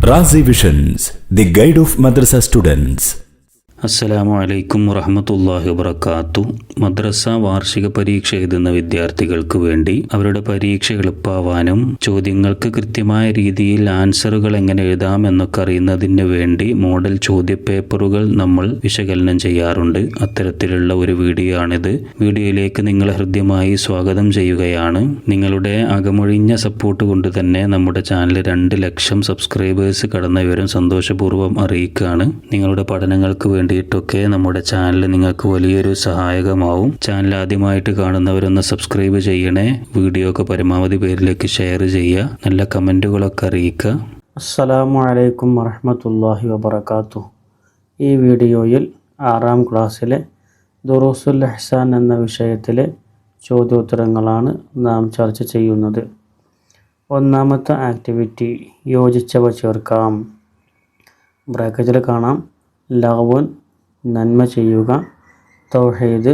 Razi Visions, the guide of madrasa students. അസ്സലാമു അലൈക്കും വറഹ്മത്തുള്ളാഹി വബറകാതുഹു. മദ്രസ വാർഷിക പരീക്ഷ എഴുതുന്ന വിദ്യാർത്ഥികൾക്ക് വേണ്ടി അവരുടെ പരീക്ഷ എളുപ്പമാവാനും ചോദ്യങ്ങൾക്ക് കൃത്യമായ രീതിയിൽ ആൻസറുകൾ എങ്ങനെ എഴുതാം എന്നൊക്കെ അറിയുന്നതിന് വേണ്ടി മോഡൽ ചോദ്യപേപ്പറുകൾ നമ്മൾ വിശകലനം ചെയ്യാറുണ്ട്. അത്തരത്തിലുള്ള ഒരു വീഡിയോ ആണിത്. വീഡിയോയിലേക്ക് നിങ്ങളെ ഹൃദ്യമായി സ്വാഗതം ചെയ്യുകയാണ്. നിങ്ങളുടെ അകമൊഴിഞ്ഞ സപ്പോർട്ട് കൊണ്ട് തന്നെ നമ്മുടെ ചാനൽ 2 ലക്ഷം സബ്സ്ക്രൈബേഴ്സ് കടന്ന വിവരം സന്തോഷപൂർവ്വം അറിയിക്കുകയാണ്. നിങ്ങളുടെ പഠനങ്ങൾക്ക് വേണ്ടിയിട്ടൊക്കെ നമ്മുടെ ചാനൽ നിങ്ങൾക്ക് വലിയൊരു സഹായകമാവും. ചാനൽ ആദ്യമായിട്ട് കാണുന്നവരൊന്ന് സബ്സ്ക്രൈബ് ചെയ്യണേ. വീഡിയോ ഒക്കെ പരമാവധി പേരിലേക്ക് ഷെയർ ചെയ്യുക. നല്ല കമൻറ്റുകളൊക്കെ അറിയിക്കുക. അസ്സലാമു അലൈക്കും വറഹ്മത്തുള്ളാഹി വബറകാതുഹു. ഈ വീഡിയോയിൽ 6ാം ക്ലാസ്സിലെ ദുറൂസുൽ ഇഹ്സാൻ എന്ന വിഷയത്തിലെ ചോദ്യോത്തരങ്ങളാണ് നാം ചർച്ച ചെയ്യുന്നത്. ഒന്നാമത്തെ ആക്ടിവിറ്റി യോജിച്ചവ ചേർക്കാം. ബ്രാക്കറ്റിൽ കാണാം ലഗ്വുൻ നന്മ ചെയ്യുക, തൗഹീദ്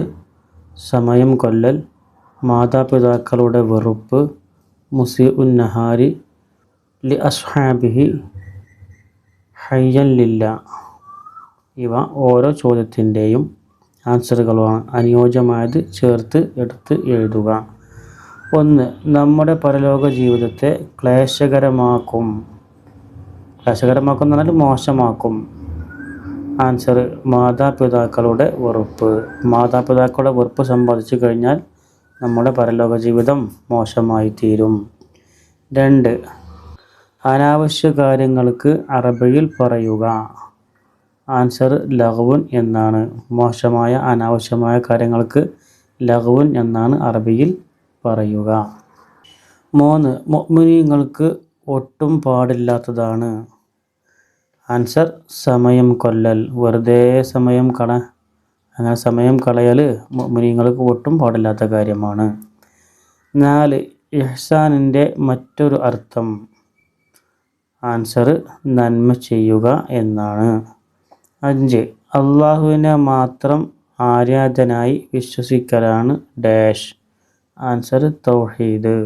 സമയം കൊല്ലൽ, മാതാപിതാക്കളുടെ വെറുപ്പ്, മുസീഉൻ നഹാരി ലി അസ്ഹാബിഹി ഹയ്യൻ ലില്ലാ. ഇവ ഓരോ ചോദ്യത്തിൻ്റെയും ആൻസറുകളാണ്. അനുയോജ്യമായത് ചേർത്ത് എടുത്ത് എഴുതുക. 1. നമ്മുടെ പരലോക ജീവിതത്തെ ക്ലേശകരമാക്കും എന്ന് പറഞ്ഞാൽ മോശമാക്കും. ആൻസർ മാതാപിതാക്കളുടെ വെറുപ്പ്. മാതാപിതാക്കളുടെ വെറുപ്പ് സമ്പാദിച്ചു കഴിഞ്ഞാൽ നമ്മുടെ പരലോക ജീവിതം മോശമായി തീരും. 2. അനാവശ്യ കാര്യങ്ങൾക്ക് അറബിയിൽ പറയുക. ആൻസർ ലഗ്വുൻ എന്നാണ്. മോശമായ അനാവശ്യമായ കാര്യങ്ങൾക്ക് ലഗ്വുൻ എന്നാണ് അറബിയിൽ പറയുക. 3. മുഅ്മിനീങ്ങൾക്ക് ഒട്ടും പാടില്ലാത്തതാണ്. ആൻസർ സമയം കൊല്ലൽ. വെറുതെ സമയം കളയൽ മുഅ്മിനീങ്ങൾക്ക് ഒട്ടും പാടില്ലാത്ത കാര്യമാണ്. 4. ഇഹ്സാനിൻ്റെ മറ്റൊരു അർത്ഥം. ആൻസർ നന്മ ചെയ്യുക എന്നാണ്. 5. അള്ളാഹുവിനെ മാത്രം ആരാധ്യനായി വിശ്വസിക്കലാണ് ഡാഷ്. ആൻസർ തൗഹീദ്.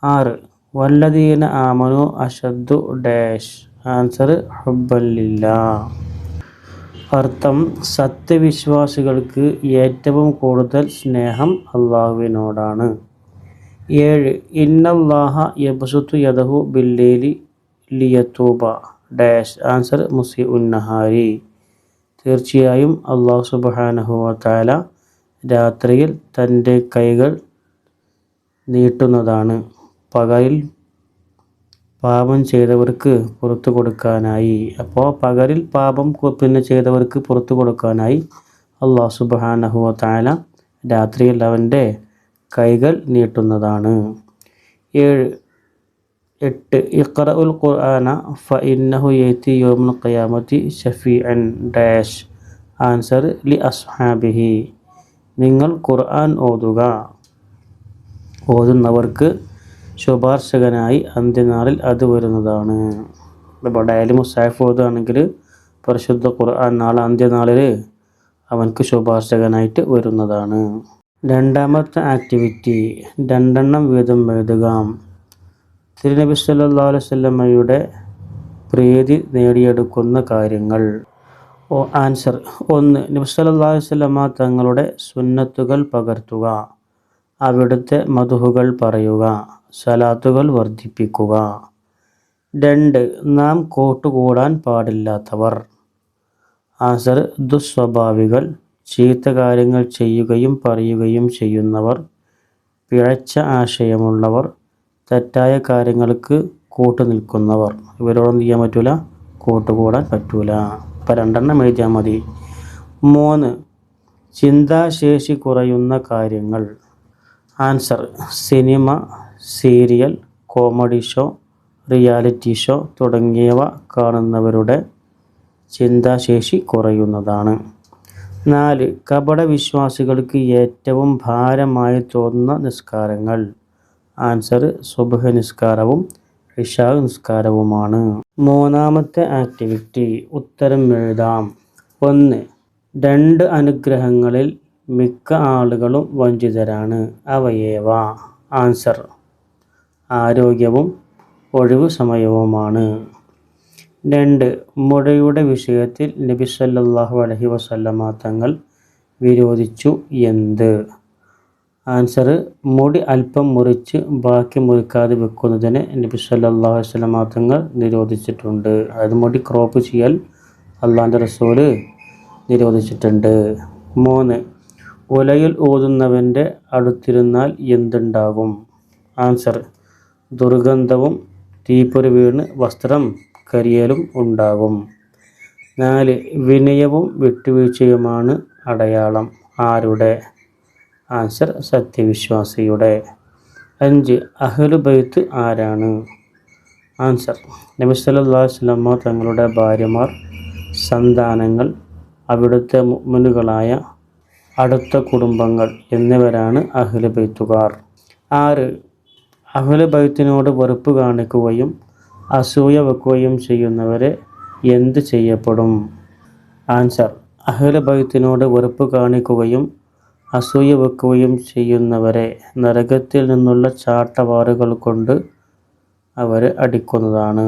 6. വല്ലദീന ആമനു അശദ്ദു ഡാഷ്. ആൻസർ ഹുബ്ബൻ ലില്ലാ. അർത്ഥം സത്യവിശ്വാസികൾക്ക് ഏറ്റവും കൂടുതൽ സ്നേഹം അള്ളാഹുവിനോടാണ്. 7. ഇന്നല്ലാഹ യബ്സുത്തു യദഹു ബില്ലൈലി ലിയതൂബ ഡാഷ്. ആൻസർ മുസീഉൻ നഹാരി. തീർച്ചയായും അള്ളാഹു സുബ്ഹാനഹു വ തആല രാത്രിയിൽ തൻ്റെ കൈകൾ നീട്ടുന്നതാണ് പകലിൽ പാപം ചെയ്തവർക്ക് പുറത്തു കൊടുക്കാനായി. അപ്പോൾ പകലിൽ പാപം ചെയ്തവർക്ക് പുറത്തു കൊടുക്കാനായി അള്ളാഹു സുബ്ഹാനഹു വ തആല രാത്രിയിൽ അവൻ്റെ കൈകൾ നീട്ടുന്നതാണ്. 8. ഇഖ്റഉൽ ഖുർആന ഫഇന്നഹു യഅതി യൗമുൽ ഖിയാമത്തി ശഫീഅൻ ഡാഷ്. ആൻസർ ലി അസ്ഹാബിഹി. നിങ്ങൾ ഖുർആൻ ഓതുന്നവർക്ക് ശുപാർശകനായി അന്ത്യനാളിൽ അത് വരുന്നതാണ്. ഇപ്പോൾ ഡയലി മുസാഫ് ഓതുകയാണെങ്കിൽ പരിശുദ്ധ ഖുർആൻ നാളെ അന്ത്യനാളിൽ അവൻക്ക് ശുപാർശകനായിട്ട് വരുന്നതാണ്. 2ാമത്തെ ആക്ടിവിറ്റി 2 വീതം എഴുതുക. തിരുനബി സല്ലല്ലാഹു അലൈഹി വസല്ലമയുടെ പ്രീതി നേടിയെടുക്കുന്ന കാര്യങ്ങൾ. ആൻസർ 1. നബി സല്ലല്ലാഹു അലൈഹി വസല്ലമ തങ്ങളുടെ സുന്നത്തുകൾ പകർത്തുക, അവിടുത്തെ മദ്ഹുകൾ പറയുക, സലാത്തുകൾ വർദ്ധിപ്പിക്കുക. 2. നാം കൂട്ടുകൂടാൻ പാടില്ലാത്തവർ. ആൻസർ ദുസ്വഭാവികൾ, ചീത്ത കാര്യങ്ങൾ ചെയ്യുകയും പറയുകയും ചെയ്യുന്നവർ, പിഴച്ച ആശയമുള്ളവർ, തെറ്റായ കാര്യങ്ങൾക്ക് കൂട്ടുനിൽക്കുന്നവർ. ഇവരോടൊന്നും ചെയ്യാൻ പറ്റൂല, കൂട്ടുകൂടാൻ പറ്റൂല. അപ്പോൾ 2 എഴുതിയാൽ മതി. 3. ചിന്താശേഷി കുറയുന്ന കാര്യങ്ങൾ. Answer cinema, serial, comedy show, reality show തുടങ്ങിയവ കാണുന്നവരുടെ ചിന്താശേഷി കുറയുന്നതാണ്. 4. കപടവിശ്വാസികൾക്ക് ഏറ്റവും ഭാരമായി തോന്നുന്ന നിസ്കാരങ്ങൾ. ആൻസർ സുബ്ഹ് നിസ്കാരവും ഇശാ നിസ്കാരവുമാണ്. 3ാമത്തെ ആക്ടിവിറ്റി ഉത്തരം എഴുതാം. 1. 2 അനുഗ്രഹങ്ങളിൽ മിക്ക ആളുകളും വഞ്ചിതരാണ്. അവയേവ. ആൻസർ ആരോഗ്യവും ഒഴിവു സമയവുമാണ്. 2. മുടിയുടെ വിഷയത്തിൽ നബി സല്ലല്ലാഹു അലൈഹി വസല്ലമ തങ്ങൾ വിരോധിച്ചു എന്ത്? ആൻസർ: മുടി അല്പം മുറിച്ച് ബാക്കി മുറിക്കാതെ വെക്കുന്നതിന് നബി സല്ലല്ലാഹു അലൈഹി വസല്ലമ തങ്ങൾ നിരോധിച്ചിട്ടുണ്ട്. അതായത് മുടി ക്രോപ്പ് ചെയ്യൽ അള്ളാഹുവിൻ്റെ റസൂല് നിരോധിച്ചിട്ടുണ്ട്. 3. ഉലയിൽ ഓതുന്നവൻ്റെ അടുത്തിരുന്നാൽ എന്തുണ്ടാകും? ആൻസർ: ദുർഗന്ധവും തീപ്പൊരി വീണ് വസ്ത്രം കരിയലും ഉണ്ടാകും. 4. വിനയവും വിട്ടുവീഴ്ചയുമാണ് അടയാളം. ആരുടെ? ആൻസർ: സത്യവിശ്വാസിയുടെ. 5. അഹ്ലു ബൈത്ത് ആരാണ്? ആൻസർ: നബി സല്ലല്ലാഹു അലൈഹി വസല്ലമ തങ്ങളുടെ ഭാര്യമാർ, സന്താനങ്ങൾ, അവിടുത്തെ മുഅ്മിനുകളായ അടുത്ത കുടുംബങ്ങൾ എന്നിവരാണ് അഹ്ലു ബൈത്തുകാർ. 6. അഹ്ലു ബൈത്തിനോട് വെറുപ്പ് കാണിക്കുകയും അസൂയ വെക്കുകയും ചെയ്യുന്നവരെ എന്ത് ചെയ്യപ്പെടും? ആൻസർ: അഹ്ലു ബൈത്തിനോട് വെറുപ്പ് കാണിക്കുകയും അസൂയ വെക്കുകയും ചെയ്യുന്നവരെ നരകത്തിൽ നിന്നുള്ള ചാട്ടവാറുകൾ കൊണ്ട് അവരെ അടിക്കുന്നതാണ്.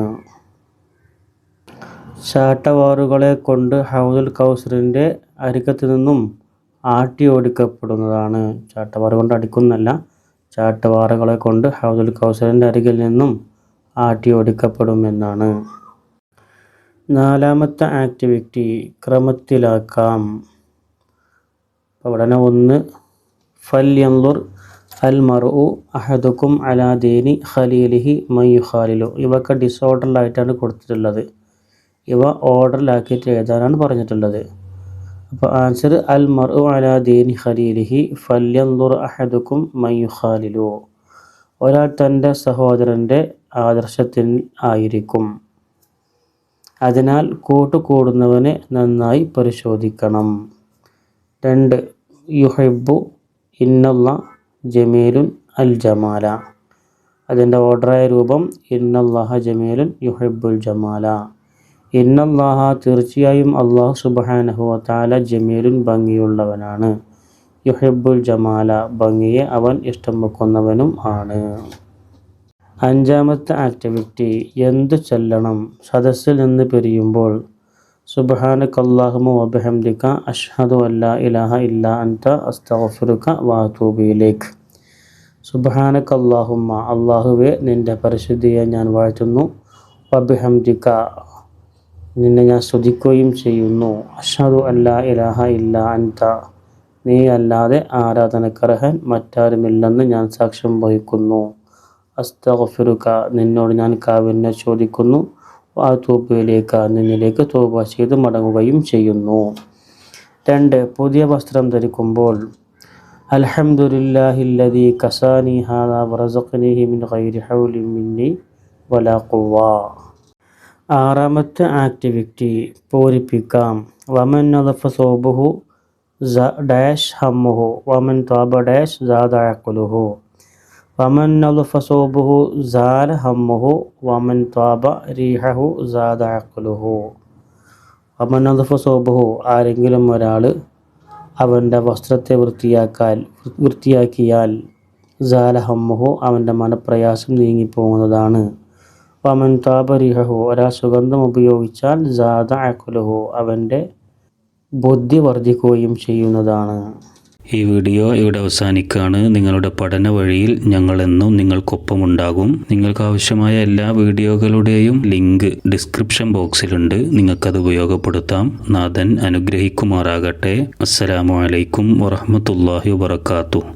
ചാട്ടവാറുകളെ കൊണ്ട് ഹൗദുൽ കൗസറിൻ്റെ അരികത്ത് നിന്നും ആട്ടി ഓടിക്കപ്പെടുന്നതാണ്. ചാട്ടവാറ് കൊണ്ട് അടിക്കുന്നല്ല, ചാട്ടവാറുകളെ കൊണ്ട് ഹൗദുൽ കൗസറിൻ്റെ അരികിൽ നിന്നും ആട്ടി ഓടിക്കപ്പെടുമെന്നാണ്. 4-മത്തെ ആക്ടിവിറ്റി ക്രമത്തിലാക്കാം. ഇവിടെ 1. ഫൽയൻളുർ അൽ മർഉ അഹദുക്കും അലാ ദീനി ഖലീലിഹി മൻ യുഖാലിലു. ഇവയൊക്കെ ഡിസോർഡറിലായിട്ടാണ് കൊടുത്തിട്ടുള്ളത്. ഇവ ഓർഡറിലാക്കിയിട്ട് എഴുതാനാണ് പറഞ്ഞിട്ടുള്ളത്. അപ്പോൾ ആൻസർ: അൽ മർഉ അലാ ദീനി ഖലീലിഹി ഫൽയൻളുർ അഹദുക്കും മൻ യുഖാലിലു. ഒരാൾ തൻ്റെ സഹോദരൻ്റെ ആദർശത്തിൽ ആയിരിക്കും, അതിനാൽ കൂട്ടുകൂടുന്നവനെ നന്നായി പരിശോധിക്കണം. 2. യുഹിബ്ബു ഇന്നല്ലാഹ ജമീലുൻ അൽ ജമാല. അതിൻ്റെ ഓർഡറായ രൂപം: ഇന്നല്ലാഹ ജമീലുൻ യുഹിബ്ബുൽ ജമാല. ഇന്നല്ലാഹ തീർച്ചയായും അല്ലാഹു സുബ്ഹാനഹു വ തആല ജമീലുൻ ഭംഗിയുള്ളവനാണ്, യുഹിബ്ബുൽ ജമാല ഭംഗിയെ അവൻ ഇഷ്ടം വെക്കുന്നവനും ആണ്. 5-മത്തെ ആക്ടിവിറ്റി എന്തു ചൊല്ലണം സദസ്സിൽ നിന്ന് പിരിയുമ്പോൾ? സുബ്ഹാനകല്ലാഹുമ്മ വബിഹംദിക അഷ്ഹദു അല്ലാ ഇലാഹ ഇല്ലാ അൻത അസ്തഗ്ഫിറുക വഅതൂബു ഇലൈക്. സുബ്ഹാനകല്ലാഹുമ്മ അല്ലാഹുവേ, നിൻ്റെ പരിശുദ്ധിയെ ഞാൻ വാഴ്ത്തുന്നു. വബിഹംദിക നിന്നെ ഞാൻ സ്തുതിക്കുകയും ചെയ്യുന്നു. അഷ്ഹദു അല്ലാ ഇലാഹ ഇല്ലാ അൻത നീ അല്ലാതെ ആരാധനക്കർഹൻ മറ്റാരുമില്ലെന്ന് ഞാൻ സാക്ഷ്യം വഹിക്കുന്നു. അസ്തഗ്ഫിറുക നിന്നോട് ഞാൻ കാവലിനെ ചോദിക്കുന്നു. വഅതൂബു ഇലൈക നിന്നിലേക്ക് തൗബ ചെയ്ത് മടങ്ങുകയും ചെയ്യുന്നു. 2. പുതിയ വസ്ത്രം ധരിക്കുമ്പോൾ? അൽഹംദുലില്ലാഹില്ലദീ കസാനി ഹാദാ വറസഖനീഹി മിൻ ഗൈരി ഹൗലിൻ മിന്നി വലാ ഖുവ്വ. 6-മത്തെ ആക്ടിവിറ്റി പൂരിപ്പിക്കാം. വമൻ നദഫ സൗബഹു ഡാഷ് ഹമ്മുഹു വമൻ താബ ഡാഷ് സാദ അഖ്ലുഹു. വമൻ നദഫ സൗബഹു സാല ഹമ്മുഹു വമൻ താബ റീഹഹു സാദ അഖ്ലുഹു. വമൻ നദഫ സൗബഹു ആരെങ്കിലും ഒരാൾ അവൻ്റെ വസ്ത്രത്തെ വൃത്തിയാക്കിയാൽ സാല ഹമ്മുഹു അവൻ്റെ മനപ്രയാസം നീങ്ങിപ്പോകുന്നതാണ്. വമൻ താബ റീഹഹു ഒരാൾ സുഗന്ധം ഉപയോഗിച്ചാൽ സാദ അഖ്ലുഹു അവൻ്റെ ബുദ്ധി വർദ്ധിക്കുകയും ചെയ്യുന്നതാണ്. ഈ വീഡിയോ ഇവിടെ അവസാനിക്കുകയാണ്. നിങ്ങളുടെ പഠന വഴിയിൽ ഞങ്ങളെന്നും നിങ്ങൾക്കൊപ്പമുണ്ടാകും. നിങ്ങൾക്ക് ആവശ്യമായ എല്ലാ വീഡിയോകളുടെയും ലിങ്ക് ഡിസ്ക്രിപ്ഷൻ ബോക്സിലുണ്ട്. നിങ്ങൾക്കത് ഉപയോഗപ്പെടുത്താം. നാഥൻ അനുഗ്രഹിക്കുമാറാകട്ടെ. അസ്സലാമു അലൈക്കും വറഹ്മത്തുള്ളാഹി വബറകാതുഹു.